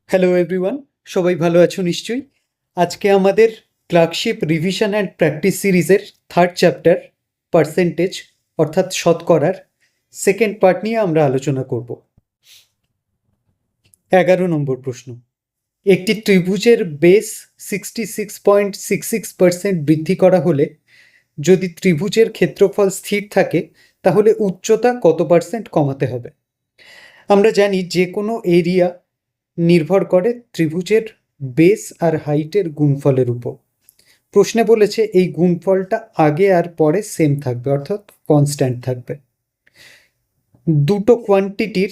Hello everyone, সবাই ভালো আছো নিশ্চয়ই। আজকে আমাদের ক্লার্কশিপ রিভিশন অ্যান্ড প্র্যাকটিস সিরিজের থার্ড চ্যাপ্টার পার্সেন্টেজ অর্থাৎ শতকরার সেকেন্ড পার্ট নিয়ে আমরা আলোচনা করব। 11 নম্বর প্রশ্ন, একটি ত্রিভুজের বেস 66.66% বৃদ্ধি করা হলে যদি ত্রিভুজের ক্ষেত্রফল স্থির থাকে তাহলে উচ্চতা কত পার্সেন্ট কমাতে হবে? আমরা জানি যে কোনো এরিয়া নির্ভর করে ত্রিভুজের বেস আর হাইটের গুণফলের উপর। প্রশ্নে বলেছে এই গুণফলটা আগে আর পরে সেম থাকবে, অর্থাৎ কনস্ট্যান্ট থাকবে। দুটো কোয়ান্টিটির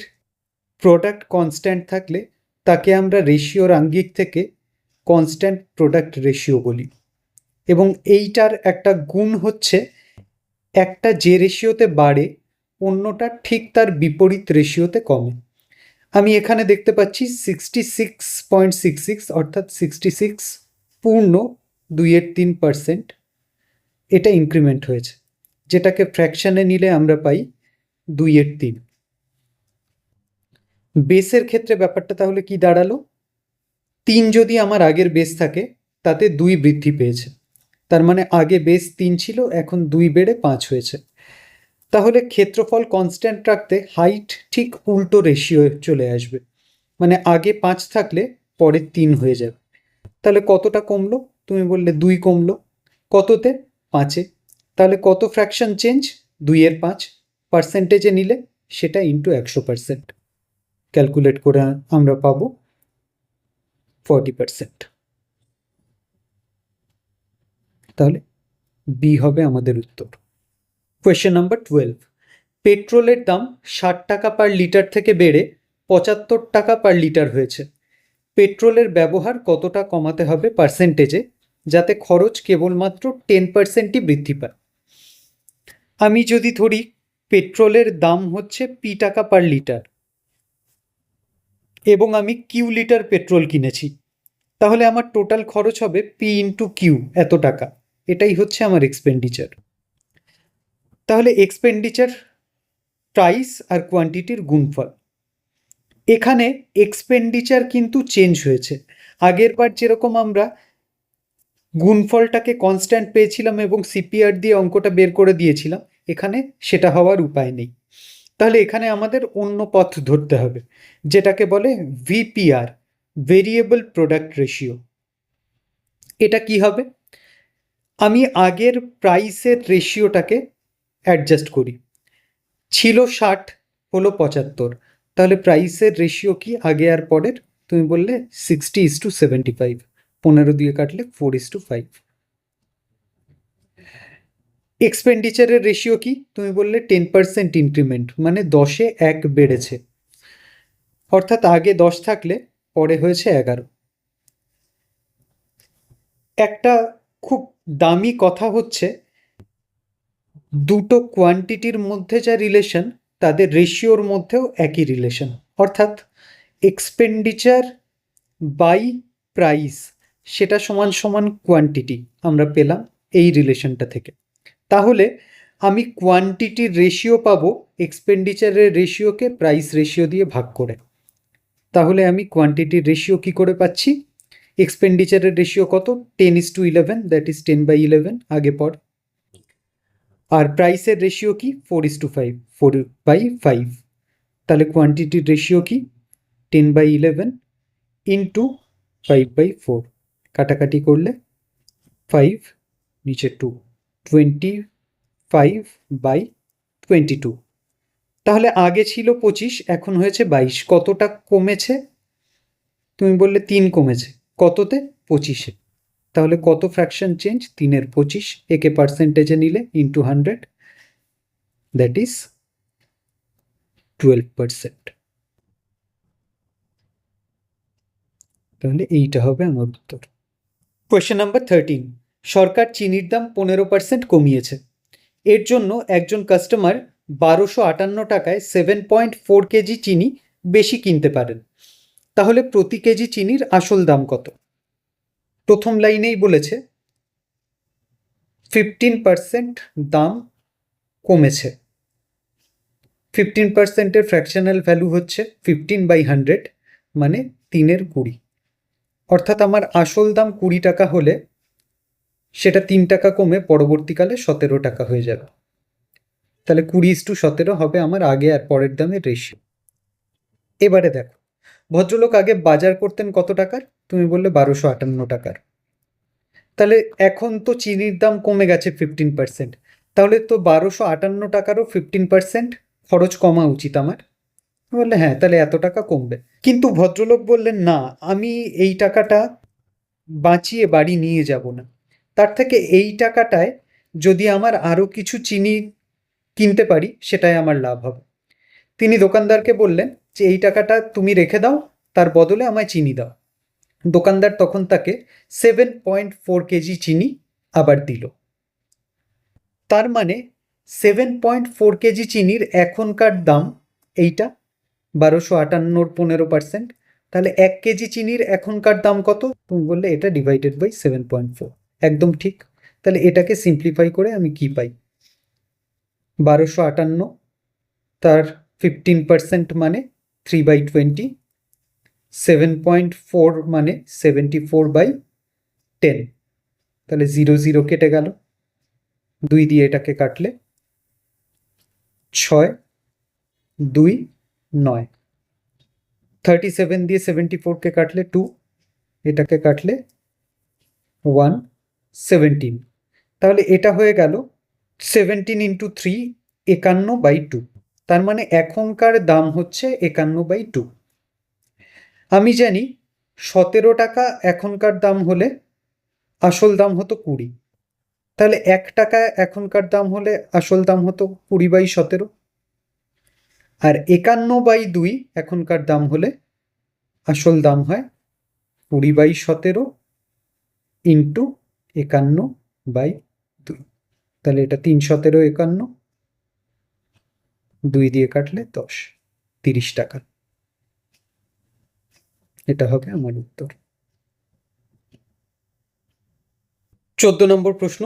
প্রোডাক্ট কনস্ট্যান্ট থাকলে তাকে আমরা রেশিওর আঙ্গিক থেকে কনস্ট্যান্ট প্রোডাক্ট রেশিও বলি। এবং এইটার একটা গুণ হচ্ছে একটা যে রেশিওতে বাড়ে অন্যটা ঠিক তার বিপরীত রেশিওতে কমে। আমি এখানে দেখতে পাচ্ছি 66.66 অর্থাৎ 66 পূর্ণ 2/3% এটা ইনক্রিমেন্ট হয়েছে, যেটাকে ফ্র্যাকশনে নিলে আমরা পাই 2/3। বেসের ক্ষেত্রে ব্যাপারটা তাহলে কি দাঁড়ালো? 3 যদি আমার আগের বেস থাকে তাতে 2 বৃদ্ধি পেয়েছে, তার মানে আগে বেস 3 ছিল, এখন 2 বেড়ে 5 হয়েছে। তাহলে ক্ষেত্রফল কনস্ট্যান্ট রাখতে হাইট ঠিক উল্টো রেশিও চলে আসবে, মানে আগে 5 থাকলে পরে 3 হয়ে যাবে। তাহলে কতটা কমলো? তুমি বললে 2 কমলো। কততে? 5-এ। তাহলে কত ফ্র্যাকশন চেঞ্জ? 2/5। পার্সেন্টেজে নিলে সেটা ইন্টু 100%। ক্যালকুলেট করে আমরা পাবো 40%। তাহলে বি হবে আমাদের উত্তর। কোয়েশ্চেন নাম্বার 12, পেট্রোলের দাম 60 টাকা পার লিটার থেকে বেড়ে 75 টাকা পার লিটার হয়েছে। পেট্রোলের ব্যবহার কতটা কমাতে হবে পার্সেন্টেজে যাতে খরচ কেবলমাত্র 10%ই বৃদ্ধি পায়? আমি যদি ধরি পেট্রোলের দাম হচ্ছে পি টাকা পার লিটার এবং আমি কিউ লিটার পেট্রোল কিনেছি, তাহলে আমার টোটাল খরচ হবে পি ইন্টু কিউ, এত টাকা। এটাই হচ্ছে আমার এক্সপেন্ডিচার। তাহলে এক্সপেন্ডিচার প্রাইস আর কোয়ান্টিটির গুণফল। এখানে এক্সপেন্ডিচার কিন্তু চেঞ্জ হয়েছে। আগের বার যেরকম আমরা গুণফলটাকে কনস্ট্যান্ট পেয়েছিলাম এবং সিপিআর দিয়ে অঙ্কটা বের করে দিয়েছিলাম, এখানে সেটা হওয়ার উপায় নেই। তাহলে এখানে আমাদের অন্য পথ ধরতে হবে, যেটাকে বলে ভিপিআর, ভেরিয়েবল প্রোডাক্ট রেশিও। এটা কি হবে? আমি আগের প্রাইসের রেশিওটাকে অ্যাডজাস্ট করি। ছিল 60, হলো 75, তাহলে প্রাইসের রেশিও কি আগে আর পরের? তুমি বললে 60:75, 15 দিয়ে কাটলে 4:5। এক্সপেন্ডিচারের রেশিও কি? তুমি বললে 10% ইনক্রিমেন্ট, মানে 10-এ 1 বেড়েছে, অর্থাৎ আগে 10 থাকলে পরে হয়েছে 11। একটা খুব দামি কথা হচ্ছে দুটো কোয়ান্টিটির মধ্যে যা রিলেশন তাদের রেশিওর মধ্যেও একই রিলেশন, অর্থাৎ এক্সপেন্ডিচার বাই প্রাইস সেটা সমান সমান কোয়ান্টিটি আমরা পেলাম এই রিলেশনটা থেকে। তাহলে আমি কোয়ান্টিটির রেশিও পাবো এক্সপেন্ডিচারের রেশিওকে প্রাইস রেশিও দিয়ে ভাগ করে। তাহলে আমি কোয়ান্টিটির রেশিও কি করে পাচ্ছি? এক্সপেন্ডিচারের রেশিও কত? 10:11, দ্যাট ইজ 10/11, আগে পর। আর প্রাইসের রেশিও কি? 4:5, 4/5। তাহলে কোয়ান্টিটির রেশিও কি? 10/11 ইন্টু 5/4, কাটাকাটি করলে 5, নিচে 2, 25/22। তাহলে আগে ছিল 25, এখন হয়েছে 22। কতটা কমেছে? তুমি বললে 3 কমেছে। কততে? 25-এ। তাহলে কত ফ্র্যাকশন চেঞ্জ? 3/25। একে পার্সেন্টেজে নিলে ইন্টু 100, দ্যাট ইজ 12%। তাহলে এইটা হবে আমার উত্তর। কোয়েশ্চেন নাম্বার 13, সরকার চিনির দাম 15% কমিয়েছে। এর জন্য একজন কাস্টমার 1258 টাকায় 7.4 কেজি চিনি বেশি কিনতে পারেন। তাহলে প্রতি কেজি চিনির আসল দাম কত? প্রথম লাইনেই বলেছে 15% দাম কমেছে। 15%-এর ফ্র্যাকশনাল ভ্যালু হচ্ছে 15/100, মানে 3-এর 20, অর্থাৎ আমার আসল দাম 20 টাকা হলে সেটা 3 টাকা কমে পরবর্তীকালে 17 টাকা হয়ে যাবে। তাহলে 20:17 হবে আমার আগে আর পরের দামের রেশিও। এবারে দেখো, ভদ্রলোক আগে বাজার করতেন কত টাকার? তুমি বললে 1258 টাকার। তাহলে এখন তো চিনির দাম কমে গেছে 15%, তাহলে তো 1258 টাকারও 15% খরচ কমা উচিত আমার। বললে হ্যাঁ, তাহলে এত টাকা কমবে। কিন্তু ভদ্রলোক বললেন না, আমি এই টাকাটা বাঁচিয়ে বাড়ি নিয়ে যাব না, তার থেকে এই টাকাটায় যদি আমার আরও কিছু চিনি কিনতে পারি সেটাই আমার লাভ হবে। তিনি দোকানদারকে বললেন যে এই টাকাটা তুমি রেখে দাও, তার বদলে আমায় চিনি দাও। দোকানদার তখন তাকে 7.4 কেজি চিনি আবার দিল। তার মানে 7.4 কেজি চিনির এখনকার দাম এইটা 1258 15%। তাহলে 1 কেজি চিনির এখনকার দাম কত? তুমি বললে এটা ডিভাইডেড বাই 7.4। একদম ঠিক। তাহলে এটাকে সিম্পলিফাই করে আমি কি পাই? 1258, তার 15% মানে 3/20, 7.4 মানে 74/10। তাহলে 0 কেটে গেল, 2 দিয়ে এটাকে কাটলে 6, 2, 9। 37 দিয়ে 74কে কাটলে 2, এটাকে কাটলে 1, 17। তাহলে এটা হয়ে গেল 17 ইন্টু 3, 51/2। তার মানে এখনকার দাম হচ্ছে 51/2। আমি জানি 17 টাকা এখনকার দাম হলে আসল দাম হতো 20, তাহলে 1 টাকা এখনকার দাম হলে আসল দাম হতো 20/17, আর 51/2 এখনকার দাম হলে আসল দাম হয় 20/17 ইন্টু 51/2। তাহলে এটা 3 17 51, 2 দিয়ে কাটলে 10, 30 টাকা। এটা হবে আমার উত্তর। 14 নম্বর প্রশ্ন,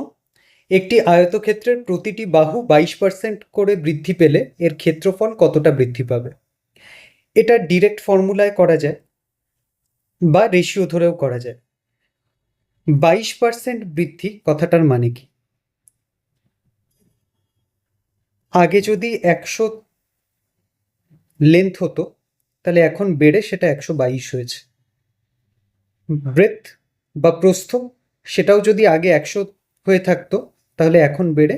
একটি আয়তক্ষেত্রের প্রতিটি বাহু 22% করে বৃদ্ধি পেলে এর ক্ষেত্রফল কতটা বৃদ্ধি পাবে? এটা ডিরেক্ট ফর্মুলায় করা যায় বা রেশিও ধরেও করা যায়। 22% বৃদ্ধি কথাটার মানে কি? আগে যদি 100 লেন্থ হতো, তাহলে এখন বেড়ে সেটা 122 হয়েছে। ব্রেথ বা প্রস্থ, সেটাও যদি আগে 100 হয়ে থাকতো, তাহলে এখন বেড়ে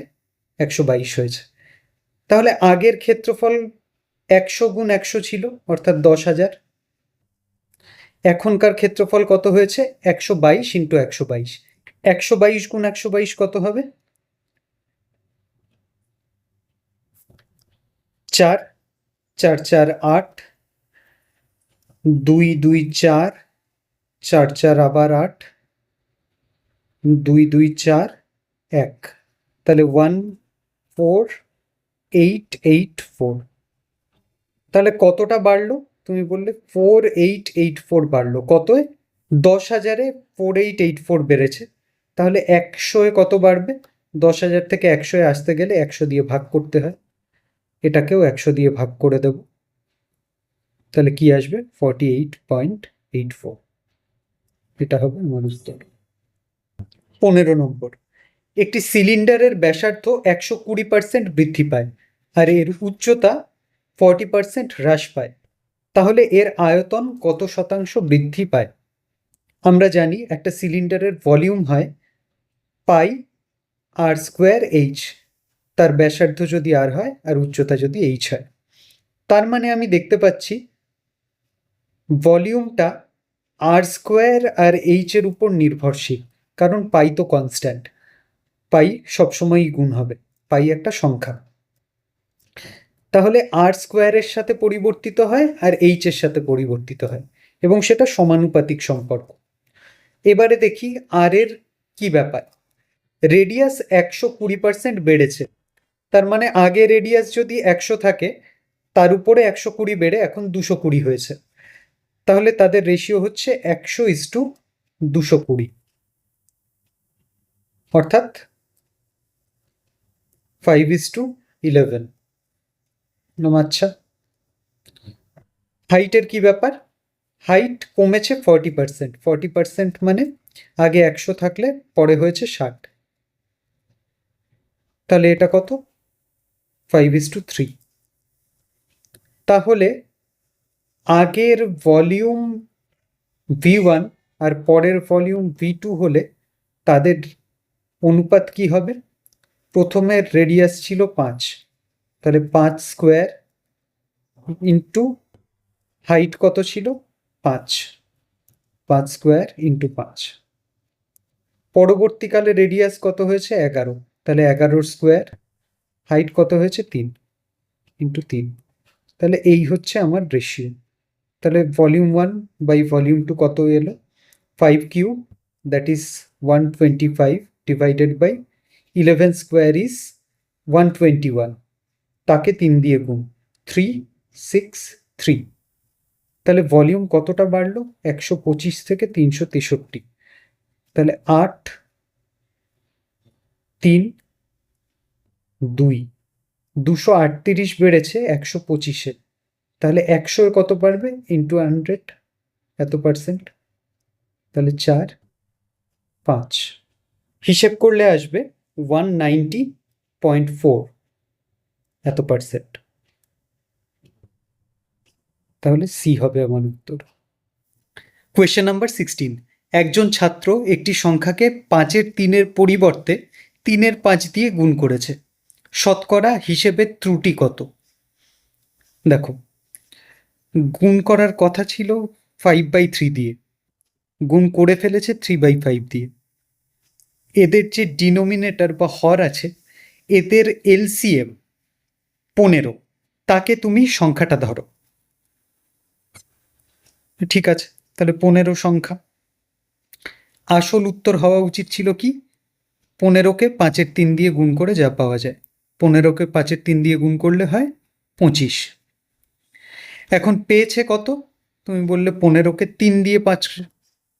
122 হয়েছে। তাহলে আগের ক্ষেত্রফল 100 গুণ 100 ছিল, অর্থাৎ 10,000। এখনকার ক্ষেত্রফল কত হয়েছে? 122 ইন্টু 122। 122 গুণ 122 কত হবে? 4, 4 4 8, 2 2 4, 4 4 আবার 8, 2 2 4, 1। তাহলে 14,884। তাহলে কতটা বাড়লো? তুমি বললে 4884 বাড়লো। কতয়? 10,000-এ 4884 বেড়েছে। তাহলে 100-এ কত বাড়বে? 10,000 থেকে 100-এ আসতে গেলে 100 দিয়ে ভাগ করতে হয়। এটাকেও 100 দিয়ে ভাগ করে দেব। তাহলে কি আসবে? 48.84। এটা হবে আমার উত্তর। 15 নম্বর, একটি সিলিন্ডারের ব্যাসার্ধ 120% বৃদ্ধি পায় আর এর উচ্চতা 40% হ্রাস পায়, তাহলে এর আয়তন কত শতাংশ বৃদ্ধি পায়? আমরা জানি একটা সিলিন্ডারের ভলিউম হয় পাই আর স্কোয়ার এইচ, তার ব্যাসার্ধ যদি আর হয় আর উচ্চতা যদি এইচ হয়। তার মানে আমি দেখতে পাচ্ছি ভলিউমটা আর স্কোয়ার আর এইচ এর উপর নির্ভরশীল, কারণ পাই তো কনস্ট্যান্ট, পাই সবসময়ই গুণ হবে, পাই একটা সংখ্যা। তাহলে আর স্কোয়ারের সাথে পরিবর্তিত হয় আর এইচ এর সাথে পরিবর্তিত হয়, এবং সেটা সমানুপাতিক সম্পর্ক। এবারে দেখি আর এর কি ব্যাপার। রেডিয়াস 120% বেড়েছে, তার মানে আগে রেডিয়াস যদি 100 থাকে, তার উপরে 120 বেড়ে এখন 220 হয়েছে। তাহলে তাদের রেশিও হচ্ছে 100:220, অর্থাৎ 5:11। আচ্ছা, হাইটের কি ব্যাপার? হাইট কমেছে 40%। 40% মানে আগে 100 থাকলে পরে হয়েছে 60। তাহলে এটা কত? 5:3। তাহলে আগের ভলিউম V1 আর পরের ভলিউম V2 হলে তাদের অনুপাত কি হবে? প্রথমের রেডিয়াস ছিল 5, তাহলে 5 স্কোয়ার ইন্টু হাইট কত ছিল? 5, 5 স্কোয়ার ইন্টু 5। পরবর্তীকালে রেডিয়াস কত হয়েছে? 11, তাহলে 11 স্কোয়ার। হাইট কত হয়েছে? 3 ইন্টু 3। তাহলে এই হচ্ছে আমার রেশিও। তাহলে ভলিউম 1 বাই ভলিউম 2 কত এলো? 5 cube, that is 125, divided by 11 square is 121, তাকে 3 দিয়ে গুণ, 363। তাহলে ভলিউম কতটা বাড়লো? 125 থেকে 363। তাহলে 8, 3, 2, 238 বেড়েছে 125-এ। তাহলে 100 কত বাড়বে? ইন্টু 100, এত পার্সেন্ট। তাহলে 4, 5 হিসেব করলে আসবে 190.4, এত পার্সেন্ট। তাহলে সি হবে আমার উত্তর। Question number 16। একজন ছাত্র একটি সংখ্যাকে 5-এর 3-এর পরিবর্তে 3-এর 5 দিয়ে গুণ করেছে। শতকরা হিসেবে ত্রুটি কত? দেখো, গুণ করার কথা ছিল 5/3 দিয়ে, গুণ করে ফেলেছে 3/5 দিয়ে। এদের যে ডিনোমিনেটর বা হর আছে, এদের এলসিএম 15, তাকে তুমি সংখ্যাটা ধরো। ঠিক আছে, তাহলে 15 সংখ্যা। আসল উত্তর হওয়া উচিত ছিল কি? 15কে 5-এর 3 দিয়ে গুণ করে যা পাওয়া যায়। 15কে 5-এর 3 দিয়ে গুণ করলে হয় 25। এখন পেয়েছে কত? তুমি বললে 15কে 3 দিয়ে 5,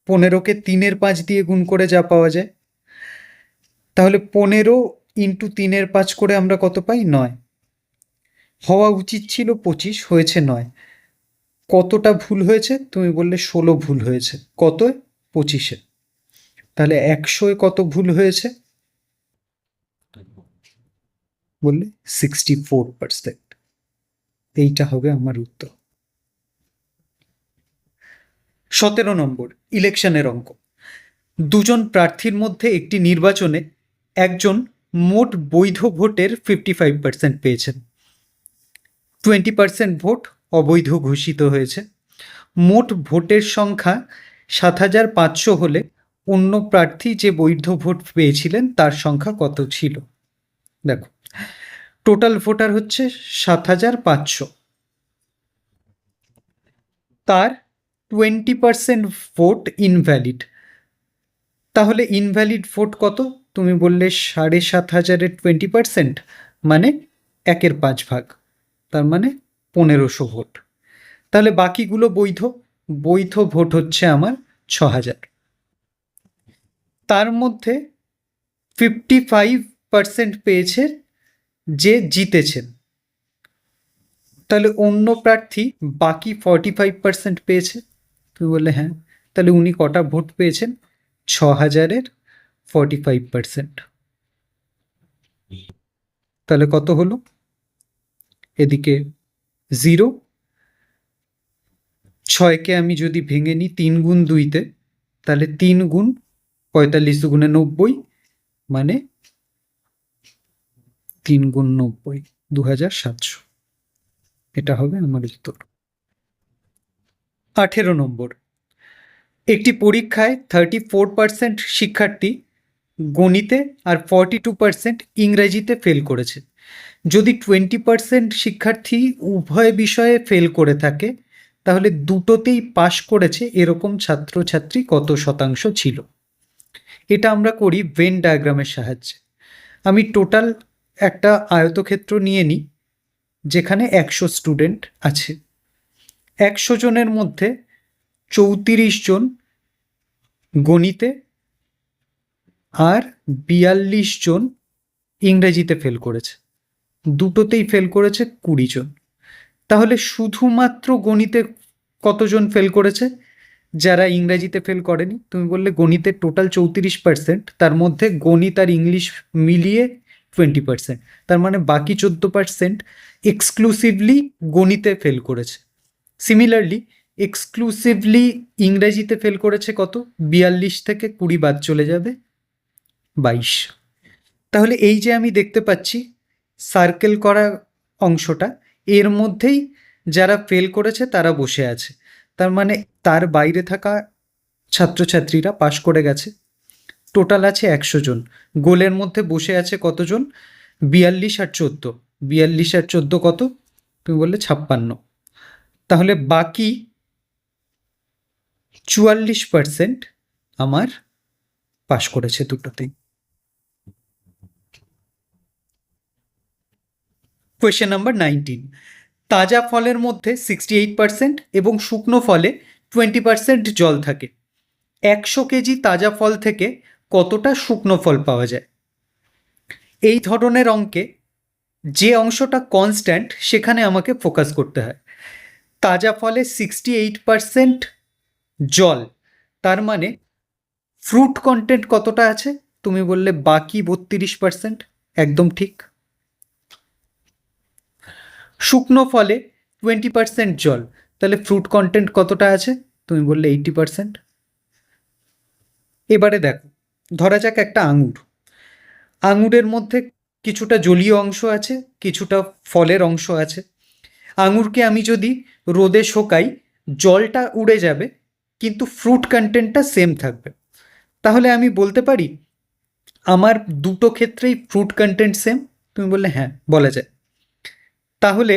15কে 3-এর 5 দিয়ে গুণ করে যা পাওয়া যায়। তাহলে 15 ইন্টু 3-এর 5 করে আমরা কত পাই? 9। হওয়া উচিত ছিল 25, হয়েছে 9। কতটা ভুল হয়েছে? তুমি বললে 16 ভুল হয়েছে। কত? 25-এ। তাহলে 100-এ কত ভুল হয়েছে? বললে 64%। এইটা হবে আমার উত্তর। 17 নম্বর, ইলেকশনের অঙ্ক। দুজন প্রার্থীর মধ্যে একটি নির্বাচনে একজন মোট বৈধ ভোটের 55% পেয়েছেন, 20% ভোট অবৈধ ঘোষিত হয়েছে। মোট ভোটের সংখ্যা 7,500 হলে অন্য প্রার্থী যে বৈধ ভোট পেয়েছিলেন তার সংখ্যা কত ছিল? দেখো, টোটাল ভোটার হচ্ছে 7,500, তার 20% ভোট ইনভ্যালিড। তাহলে ইনভ্যালিড ভোট কত? তুমি বললে 7,500-এর 20% মানে 1/5 ভাগ, তার মানে 1500 ভোট। তাহলে বাকিগুলো বৈধ। বৈধ ভোট হচ্ছে আমার 6,000। তার মধ্যে 55% পেয়েছে যে জিতেছেন। তাহলে অন্য প্রার্থী বাকি 45% পেয়েছে। তুমি বললে হ্যাঁ, তাহলে উনি কটা ভোট পেয়েছেন? 6,000-এর 45%। তাহলে কত হলো? এদিকে 0, 6কে আমি যদি ভেঙে নিই 3 গুণ 2-তে, তাহলে 3 গুণ 45 গুণে 90, মানে 3 গুণ 90, 2,700। এটা হবে আমার উত্তর। 18 নম্বর, একটি পরীক্ষায় 34% শিক্ষার্থী গণিতে আর 42% ইংরেজিতে ফেল করেছে। যদি 20% শিক্ষার্থী উভয় বিষয়ে ফেল করে থাকে, তাহলে দুটোতেই পাশ করেছে এরকম ছাত্রছাত্রী কত শতাংশ ছিল? এটা আমরা করি ভেন ডায়াগ্রামের সাহায্যে। আমি টোটাল একটা আয়তক্ষেত্র নিয়ে নিই যেখানে 100 স্টুডেন্ট আছে। 100 জনের মধ্যে 34 জন গণিতে আর 42 জন ইংরেজিতে ফেল করেছে। দুটোতেই ফেল করেছে 20 জন। তাহলে শুধুমাত্র গণিতে কতজন ফেল করেছে? যারা ইংরাজিতে ফেল করেনি। তুমি বললে গণিতের টোটাল 34%, তার মধ্যে গণিত আর ইংলিশ মিলিয়ে 20%, তার মানে বাকি 14% এক্সক্লুসিভলি গণিতে ফেল করেছে। সিমিলারলি এক্সক্লুসিভলি ইংরেজিতে ফেল করেছে কত? 42 থেকে 20 বাদ চলে যাবে, 22। তাহলে এই যে আমি দেখতে পাচ্ছি সার্কেল করা অংশটা, এর মধ্যেই যারা ফেল করেছে তারা বসে আছে। তার মানে তার বাইরে থাকা ছাত্রছাত্রীরা পাশ করে গেছে। টোটাল আছে 100 জন। গোলের মধ্যে বসে আছে কতজন? 42 আর 14। 42 আর 14 কত? তুমি বললে 56। তাহলে বাকি 44% আমার পাশ করেছে দুটোতেই। Question number 19। তাজা ফলের মধ্যে 68% এবং শুকনো ফলে 20% জল থাকে। 100 কেজি তাজা ফল থেকে কতটা শুকনো ফল পাওয়া যায়? এই ধরনের অঙ্কে যে অংশটা কনস্ট্যান্ট সেখানে আমাকে ফোকাস করতে হয়। তাজা ফলে 68% জল, তার মানে ফ্রুট কন্টেন্ট কতটা আছে? তুমি বললে বাকি 32%, একদম ঠিক। শুকনো ফলে 20% জল, তাহলে ফ্রুট কন্টেন্ট কতটা আছে? তুমি বললে 80%। এবারে দেখো, ধরা যাক একটা আঙুর। আঙুরের মধ্যে কিছুটা জলীয় অংশ আছে, কিছুটা ফলের অংশ আছে। আঙুরকে আমি যদি রোদে শোকাই, জলটা উড়ে যাবে কিন্তু ফ্রুট কন্টেন্টটা সেম থাকবে। তাহলে আমি বলতে পারি আমার দুটো ক্ষেত্রেই ফ্রুট কন্টেন্ট সেম। তুমি বললে হ্যাঁ, বলা যায়। তাহলে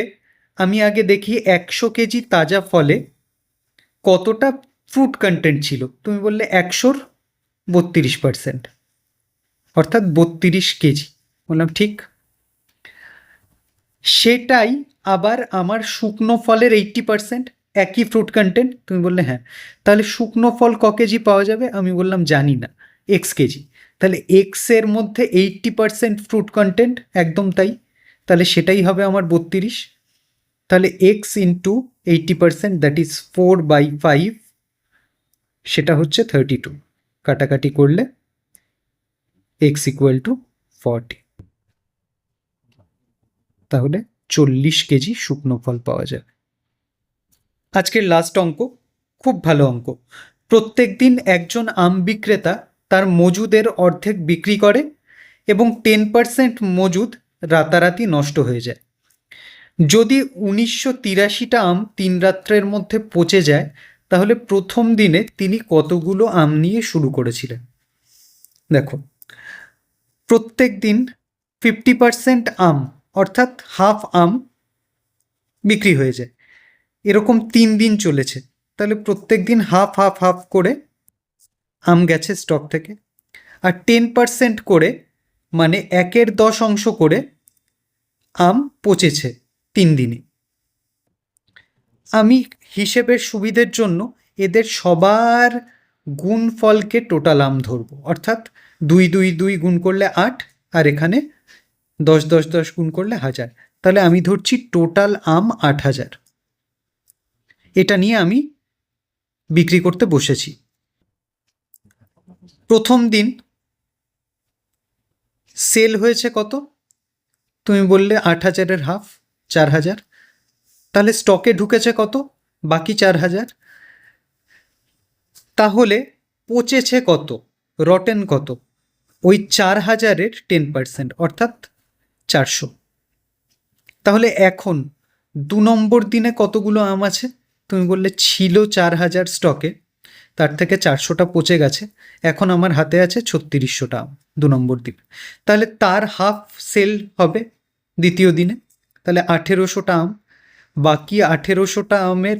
আমি আগে দেখি 100 কেজি তাজা ফলে কতটা ফ্রুট কন্টেন্ট ছিল। তুমি বললে 100-র 32%, অর্থাৎ 32 কেজি। বললাম ঠিক। সেটাই আবার আমার শুকনো ফলের 80%, একই ফ্রুট কন্টেন্ট। তুমি বললে হ্যাঁ। তাহলে শুকনো ফল ক কেজি পাওয়া যাবে? আমি বললাম জানি না, এক্স কেজি। তাহলে এক্সের মধ্যে 80% ফ্রুট কন্টেন্ট, একদম তাই। তাহলে সেটাই হবে আমার 32। তাহলে এক্স ইন্টু 80%, দ্যাট ইজ 4/5, সেটা হচ্ছে 32। কাটাকাটি করলে এক্স ইকুয়াল টু 40। তাহলে 40 কেজি শুকনো ফল পাওয়া যাবে। আজকের লাস্ট অঙ্ক, খুব ভালো অঙ্ক। প্রত্যেক দিন একজন আম বিক্রেতা তার মজুদের অর্ধেক বিক্রি করে এবং 10% মজুদ রাতারাতি নষ্ট হয়ে যায়। যদি 1983টা আম 3 রাত্রের মধ্যে পচে যায়, তাহলে প্রথম দিনে তিনি কতগুলো আম নিয়ে শুরু করেছিলেন? দেখো, প্রত্যেক দিন 50% আম, অর্থাৎ হাফ আম বিক্রি হয়ে যায়। এরকম 3 দিন চলেছে। তাহলে প্রত্যেক দিন হাফ হাফ হাফ করে আম গেছে স্টক থেকে। আর 10% করে, মানে 1/10 অংশ করে আম পচেছে 3 দিনে। আমি হিসেবের সুবিধের জন্য এদের সবার গুণফলকে টোটাল আম ধরবো, অর্থাৎ 2 2 2 গুণ করলে 8, আর এখানে 10 10 10 গুণ করলে 1000। তাহলে আমি ধরছি টোটাল আম 8000। এটা নিয়ে আমি বিক্রি করতে বসেছি। প্রথম দিন সেল হয়েছে কত? তুমি বললে 8000-এর হাফ, 4000। তাহলে স্টকে ঢুকেছে কত? বাকি 4000। তাহলে পচেছে কত? রটেন কত? ওই 4000-এর 10%, অর্থাৎ 400। তাহলে এখন 2 নম্বর দিনে কতগুলো আম আছে? তুমি বললে ছিল 4000 স্টকে, তার থেকে 400টা পচে গেছে। এখন আমার হাতে আছে 3600টা আম 2 নম্বর দিন। তাহলে তার হাফ সেল হবে দ্বিতীয় দিনে। তাহলে 1800টা আম, বাকি 1800টা আমের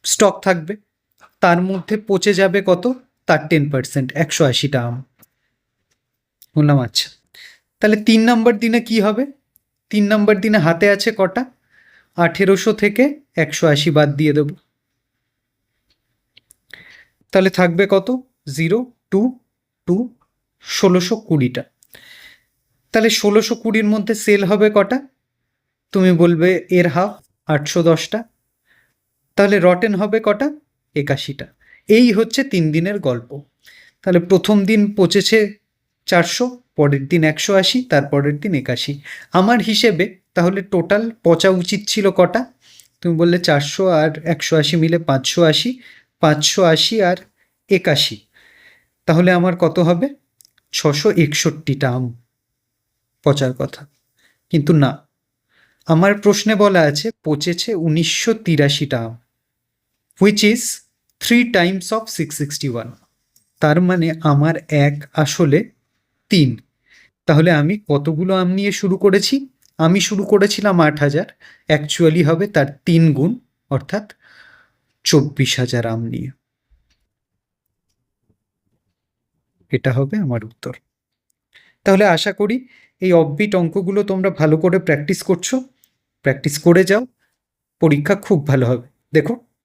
স্টক থাকবে, তার মধ্যে পচে যাবে কত? তার 10%, 180টা আম। বললাম আচ্ছা। তাহলে 3 নম্বর দিনে কি হবে? 3 নম্বর দিনে হাতে আছে কটা? 1800 থেকে 180 বাদ দিয়ে দেব। তাহলে থাকবে কত? 0 2 2, 1620টা। তাহলে 1620-র মধ্যে সেল হবে কটা? তুমি বলবে এর হাফ, 810টা। তাহলে রটেন হবে কটা? 81টা। এই হচ্ছে 3 দিনের গল্প। তাহলে প্রথম দিন পচেছে 400, পরের দিন 180, তারপরের দিন 81। আমার হিসেবে তাহলে টোটাল পচা উচিত ছিল কটা? তুমি বললে 400 আর 180 মিলে 580, 580 আর 81, তাহলে আমার কত হবে? 661টা আম পচার কথা। কিন্তু না, আমার প্রশ্নে বলা আছে পচেছে 1983টা আম, হুইচ ইজ 3 টাইমস অফ 661। তার মানে আমার এক আসলে 3। তাহলে আমি কতগুলো আম নিয়ে শুরু করেছি? আমি শুরু করেছিলাম 8,000, অ্যাকচুয়ালি হবে তার 3 গুণ, অর্থাৎ 24,000 আম নিয়ে। এটা হবে আমার উত্তর। তাহলে আশা করি এই অফবিট অঙ্কগুলো তোমরা ভালো করে প্র্যাকটিস করছো। প্র্যাকটিস করে যাও, পরীক্ষা খুব ভালো হবে। দেখো